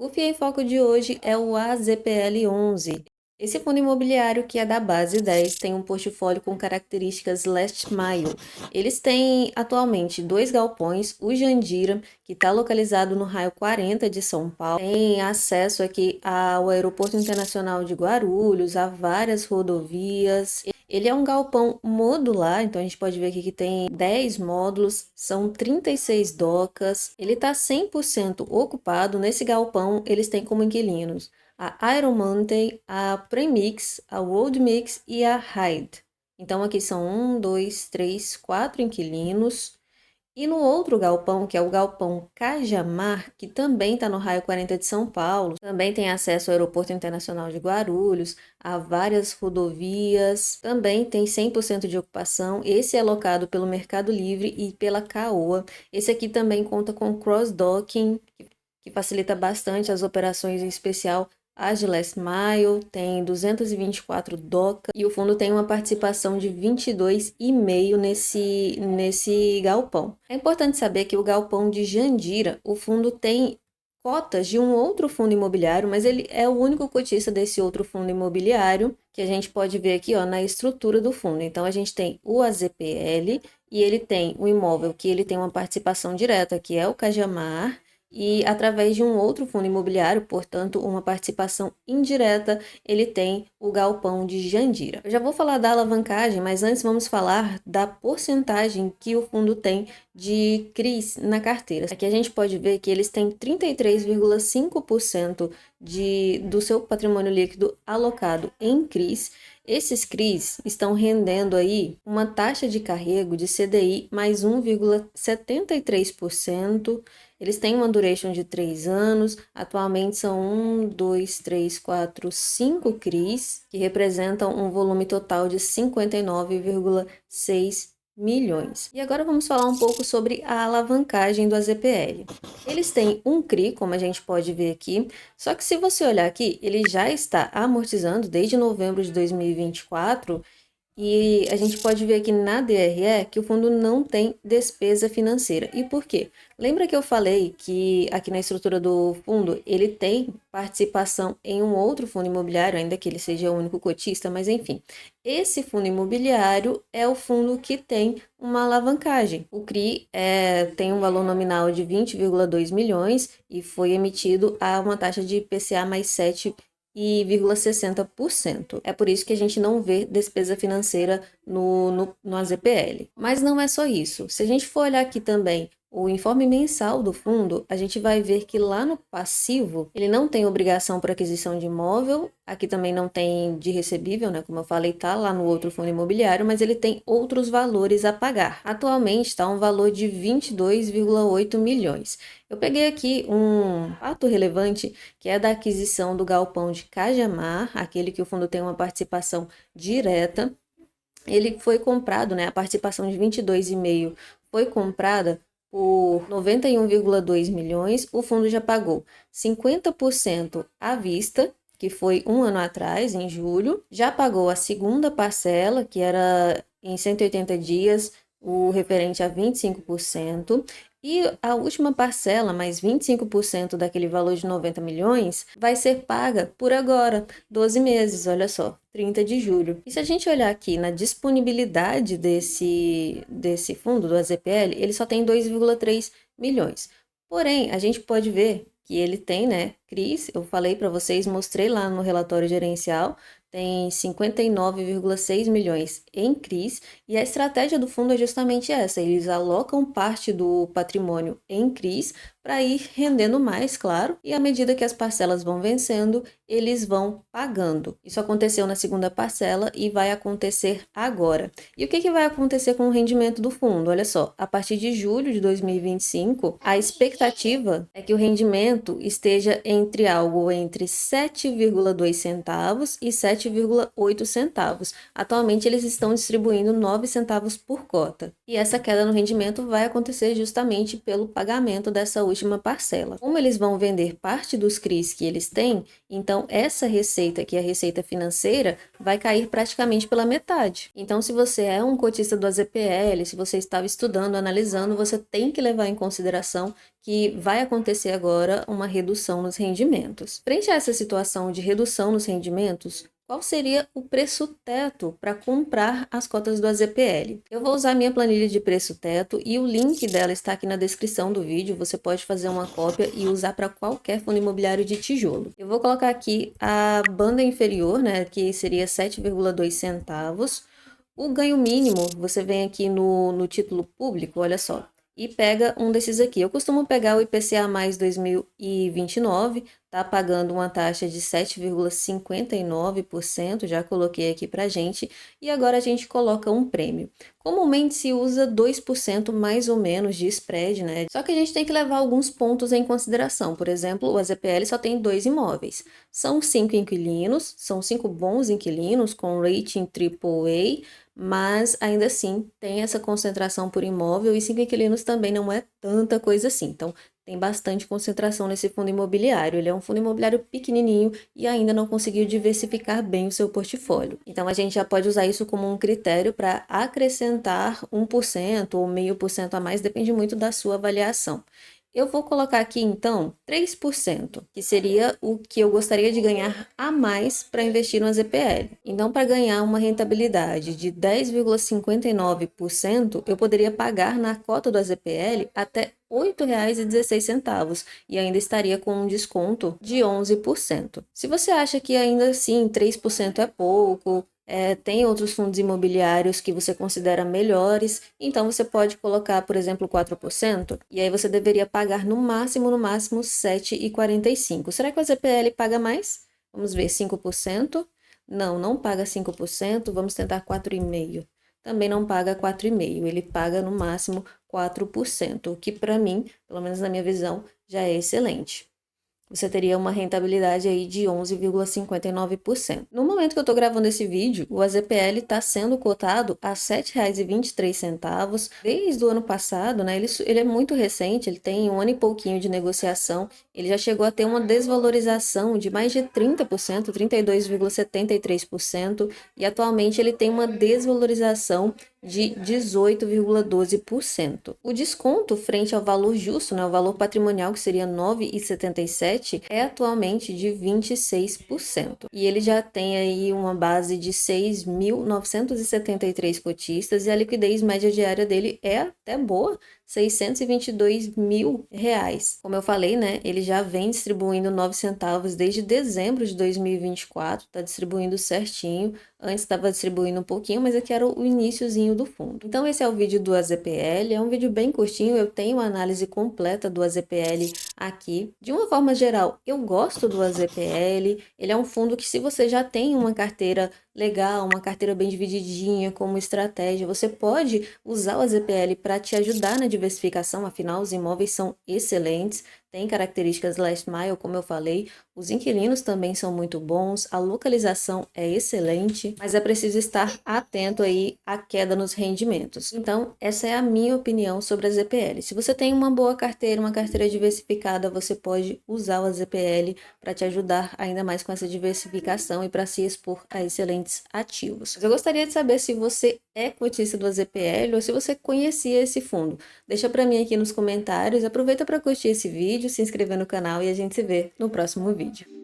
O FIA em Foco de hoje é o AZPL11. Esse fundo imobiliário, que é da base 10, tem um portfólio com características last mile. Eles têm atualmente dois galpões, o Jandira, que está localizado no raio 40 de São Paulo, tem acesso aqui ao Aeroporto Internacional de Guarulhos, a várias rodovias. Ele é um galpão modular, então a gente pode ver aqui que tem 10 módulos, são 36 docas. Ele está 100% ocupado. Nesse galpão, eles têm como inquilinos a Iron Mountain, a Premix, a World Mix e a Hyde. Então aqui são 1, 2, 3, 4 inquilinos. E no outro galpão, que é o galpão Cajamar, que também está no raio 40 de São Paulo, também tem acesso ao Aeroporto Internacional de Guarulhos, a várias rodovias, também tem 100% de ocupação. Esse é alocado pelo Mercado Livre e pela Caoa. Esse aqui também conta com cross-docking, que facilita bastante as operações, em especial as de Last Mile. Tem 224 docas e o fundo tem uma participação de 22,5% nesse galpão. É importante saber que o galpão de Jandira, o fundo tem cotas de um outro fundo imobiliário, mas ele é o único cotista desse outro fundo imobiliário, que a gente pode ver aqui, ó, na estrutura do fundo. Então a gente tem o AZPL e ele tem o imóvel que ele tem uma participação direta, que é o Cajamar, e através de um outro fundo imobiliário, portanto, uma participação indireta, ele tem o galpão de Jandira. Eu já vou falar da alavancagem, mas antes vamos falar da porcentagem que o fundo tem de CRIs na carteira. Aqui a gente pode ver que eles têm 33,5% do seu patrimônio líquido alocado em CRIs. Esses CRIs estão rendendo aí uma taxa de carrego de CDI mais 1,73%. Eles têm uma duration de 3 anos, atualmente são 1, 2, 3, 4, 5 CRIs, que representam um volume total de 59,6 milhões. E agora vamos falar um pouco sobre a alavancagem do AZPL. Eles têm um CRI, como a gente pode ver aqui, só que se você olhar aqui, ele já está amortizando desde novembro de 2024, e a gente pode ver aqui na DRE que o fundo não tem despesa financeira. E por quê? Lembra que eu falei que aqui na estrutura do fundo ele tem participação em um outro fundo imobiliário, ainda que ele seja o único cotista, mas enfim. Esse fundo imobiliário é o fundo que tem uma alavancagem. O CRI tem um valor nominal de 20,2 milhões e foi emitido a uma taxa de IPCA mais 7,60%. É por isso que a gente não vê despesa financeira no AZPL. Mas não é só isso. Se a gente for olhar aqui também o informe mensal do fundo, a gente vai ver que lá no passivo, ele não tem obrigação por aquisição de imóvel, aqui também não tem de recebível, né? Como eu falei, tá lá no outro fundo imobiliário, mas ele tem outros valores a pagar. Atualmente está um valor de 22,8 milhões. Eu peguei aqui um fato relevante, que é da aquisição do galpão de Cajamar, aquele que o fundo tem uma participação direta. Ele foi comprado, né? A participação de 22,5 foi comprada por 91,2 milhões. O fundo já pagou 50% à vista, que foi um ano atrás, em julho. Já pagou a segunda parcela, que era em 180 dias, o referente a 25%. E a última parcela, mais 25% daquele valor de 90 milhões, vai ser paga por agora, 12 meses, olha só, 30 de julho. E se a gente olhar aqui na disponibilidade desse fundo, do AZPL, ele só tem 2,3 milhões. Porém, a gente pode ver que ele tem, né, CRIs, eu falei para vocês, mostrei lá no relatório gerencial, tem 59,6 milhões em CRIs, e a estratégia do fundo é justamente essa, eles alocam parte do patrimônio em CRIs para ir rendendo mais, claro, e à medida que as parcelas vão vencendo, eles vão pagando. Isso aconteceu na segunda parcela e vai acontecer agora. E o que vai acontecer com o rendimento do fundo? Olha só, a partir de julho de 2025, a expectativa é que o rendimento esteja entre 7,2 centavos e 7,8 centavos. Atualmente eles estão distribuindo 9 centavos por cota. E essa queda no rendimento vai acontecer justamente pelo pagamento dessa última parcela. Como eles vão vender parte dos CRIs que eles têm, então essa receita, que é a receita financeira, vai cair praticamente pela metade. Então, se você é um cotista do AZPL, se você estava estudando, analisando, você tem que levar em consideração que vai acontecer agora uma redução nos rendimentos. Frente a essa situação de redução nos rendimentos, qual seria o preço teto para comprar as cotas do AZPL? Eu vou usar minha planilha de preço teto e o link dela está aqui na descrição do vídeo. Você pode fazer uma cópia e usar para qualquer fundo imobiliário de tijolo. Eu vou colocar aqui a banda inferior, né, que seria 7,2 centavos. O ganho mínimo, você vem aqui no título público, olha só, e pega um desses aqui. Eu costumo pegar o IPCA mais 2029, tá pagando uma taxa de 7,59%, já coloquei aqui pra gente, e agora a gente coloca um prêmio. Comumente se usa 2% mais ou menos de spread, né? Só que a gente tem que levar alguns pontos em consideração. Por exemplo, o AZPL só tem 2 imóveis. São 5 inquilinos, são 5 bons inquilinos com rating AAA, mas ainda assim tem essa concentração por imóvel e 5 inquilinos também não é tanta coisa assim. Então, tem bastante concentração nesse fundo imobiliário. Ele é um fundo imobiliário pequenininho e ainda não conseguiu diversificar bem o seu portfólio. Então, a gente já pode usar isso como um critério para acrescentar 1% ou 0,5% a mais, depende muito da sua avaliação. Eu vou colocar aqui, então, 3%, que seria o que eu gostaria de ganhar a mais para investir no AZPL. Então, para ganhar uma rentabilidade de 10,59%, eu poderia pagar na cota do AZPL até R$ 8,16 e ainda estaria com um desconto de 11%. Se você acha que ainda assim 3% é pouco, tem outros fundos imobiliários que você considera melhores, então você pode colocar, por exemplo, 4%, e aí você deveria pagar no máximo, R$ 7,45. Será que o ZPL paga mais? Vamos ver, 5%? Não, não paga 5%, vamos tentar 4,5%. Também não paga 4,5%, ele paga no máximo 4%, o que para mim, pelo menos na minha visão, já é excelente. Você teria uma rentabilidade aí de 11,59%. No momento que eu estou gravando esse vídeo, o AZPL está sendo cotado a R$ 7,23. Desde o ano passado, né? Ele é muito recente, ele tem um ano e pouquinho de negociação. Ele já chegou a ter uma desvalorização de mais de 30%, 32,73%, e atualmente ele tem uma desvalorização de 18,12%. O desconto frente ao valor justo, né, o valor patrimonial, que seria R$ 9,77, é atualmente de 26%. E ele já tem aí uma base de 6.973 cotistas e a liquidez média diária dele é até boa, R$ 622 mil. Como eu falei, né, ele já vem distribuindo 9 centavos desde dezembro de 2024, está distribuindo certinho. Antes estava distribuindo um pouquinho, mas aqui era o iniciozinho do fundo. Então esse é o vídeo do AZPL, é um vídeo bem curtinho, eu tenho uma análise completa do AZPL aqui. De uma forma geral, eu gosto do AZPL, ele é um fundo que se você já tem uma carteira legal, uma carteira bem divididinha como estratégia, você pode usar o AZPL para te ajudar na diversificação, afinal os imóveis são excelentes, tem características last mile, como eu falei, os inquilinos também são muito bons, a localização é excelente, mas é preciso estar atento aí à queda nos rendimentos. Então, essa é a minha opinião sobre a ZPL. Se você tem uma boa carteira, uma carteira diversificada, você pode usar o AZPL para te ajudar ainda mais com essa diversificação e para se expor a excelentes ativos. Eu gostaria de saber se você é cotista do AZPL ou se você conhecia esse fundo. Deixa para mim aqui nos comentários, aproveita para curtir esse vídeo, se inscrever no canal e a gente se vê no próximo vídeo.